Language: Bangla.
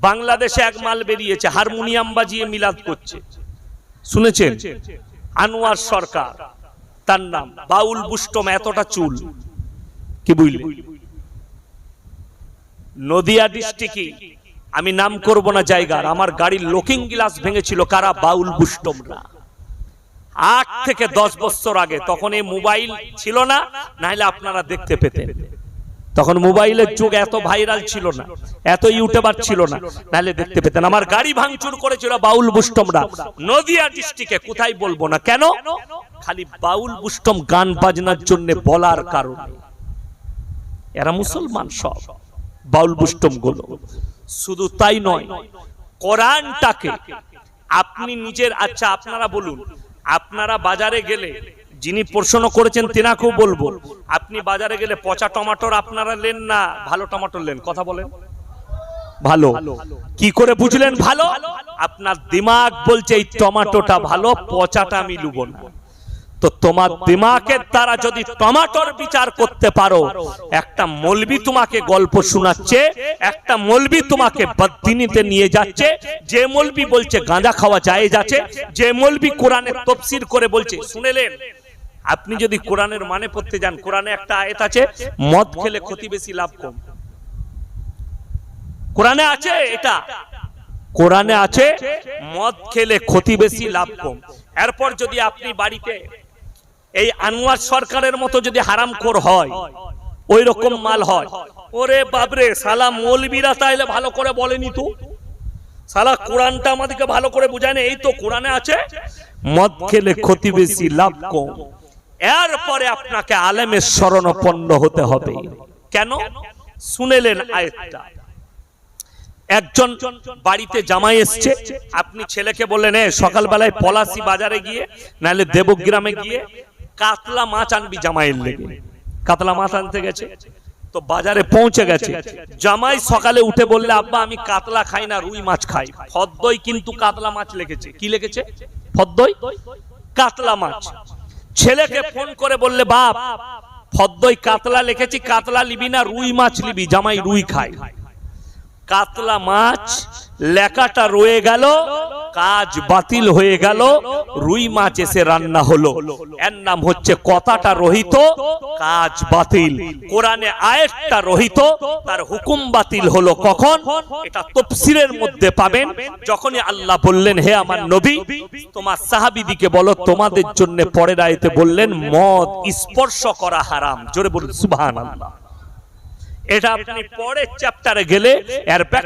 বাংলাদেশে এক মাল বেরিয়েছে, হারমোনিয়াম বাজিয়ে মিলাদ করছে, শুনেছেন? আনোয়ার সরকার তার নাম, বাউল বুষ্টম, এতটা চুল, কি বুঝলি? নদিয়া ডিস্ট্রিক্টে, আমি নাম করব না জায়গার, আমার গাড়ির লুকিং গ্লাস ভেঙেছিল কারা? বাউল বুষ্টমরা। 8 থেকে 10 বছর আগে, তখন এই মোবাইল ছিল না, নাহলে আপনারা দেখতে পেতেন। তখন মোবাইলের যুগ, এত ভাইরাল ছিল না, এত ইউটিউবার ছিল না, নাহলে দেখতে পেতেন। আমার গাড়ি ভাঙচুর করেছিল বাউল বুষ্টমরা নদিয়া ডিস্ট্রিক্টে, কোথায় বলবো না কেন, খালি বাউল বুষ্টম গান বাজনার জন্য বলার কারণে। এরা মুসলমান সব বাউল বুষ্টম গুলো। শুধু তাই নয়, কোরআনটাকে আপনি নিজের, আচ্ছা আপনারা বলুন, আপনারা বাজারে গেলে, যিনি প্রশ্ন করেছেন তেনাকেও বলবো, আপনি বাজারে গেলে পচা টমেটোর আপনারা নেন না ভালো টমেটো নেন? কথা বলেন। ভালো কি করে বুঝলেন ভালো? আপনার দিমাগ বলছে এই টমেটোটা ভালো, পচাটা আমি লুবো না। তো তোমার দিমাগের দ্বারা যদি টমেটোর বিচার করতে পারো, একটা মৌলবি তোমাকে গল্প শোনাচ্ছে, একটা মৌলবি তোমাকে বদদিনীতে নিয়ে যাচ্ছে, যে মৌলবি বলছে গাঁজা খাওয়া জায়েজ আছে, যে মৌলবি কোরআনের তাফসীর করে বলছে, শুনেলেন? আপনি যদি কোরআনের মানে পড়তে যান, কোরআনে একটা আয়াত আছে, মদ খেলে ক্ষতি বেশি লাভ কম। কোরআনে আছে এটা, কোরআনে আছে মদ খেলে ক্ষতি বেশি লাভ কম। এরপর যদি আপনি বাড়িতে এই আনোয়ার সরকারের মতো যদি হারামখোর হয়, ওই রকম মাল হয়, ওরে বাবরে, শালা মৌলবীরা তাইলে ভালো করে বলেনি তো, শালা কোরআনটা আমাদেরকে ভালো করে বুঝায়, এই তো কোরআনে আছে মদ খেলে ক্ষতি বেশি লাভ কম। এরপরে আপনাকে আলেমের শরণাপন্ন হতে হবে। কেন? শুনেলেন আয়াতটা, একজন বাড়িতে জামাই এসছে, আপনি ছেলেকে বললেন সকালবেলায় পলাশী বাজারে গিয়ে নাহলে দেবগ্রামে গিয়ে কাতলা মাছ আনবি জামাইয়ের লেগে। কাতলা মাছ আনতে গেছে, তো বাজারে পৌঁছে গেছে, জামাই সকালে উঠে বললে আব্বা আমি কাতলা খাই না, রুই মাছ খাই। ফদ্দই কিন্তু কাতলা মাছ লিখেছে। কি লিখেছে? ফদ্দই কাতলা মাছ। ছেলেকে ফোন করে বললে বাপ ফদ্দই কাতলা লিখেছি, কাতলা লিবি না রুই মাছ লিবি? জামাই রুই খায়। কাতলা মাছ লেখাটা রয়ে গেল, কাজ বাতিল হয়ে গেল, রুই মাছ এসে রান্না হলো। এর নাম হচ্ছে কথাটা রহিত, কাজ বাতিল। কোরআনে আয়াতটা রহিত, তার হুকুম বাতিল হলো কখন? এটা তাফসীরের মধ্যে পাবেন, যখনই আল্লাহ বললেন হে আমার নবী তোমার সাহাবীদিকে বলো তোমাদের জন্য, পরের আয়াতে বললেন মদ স্পর্শ করা হারাম। জোরে বলুন সুবহানাল্লাহ। এটা আপনি পরের চ্যাপ্টারে গেলে এর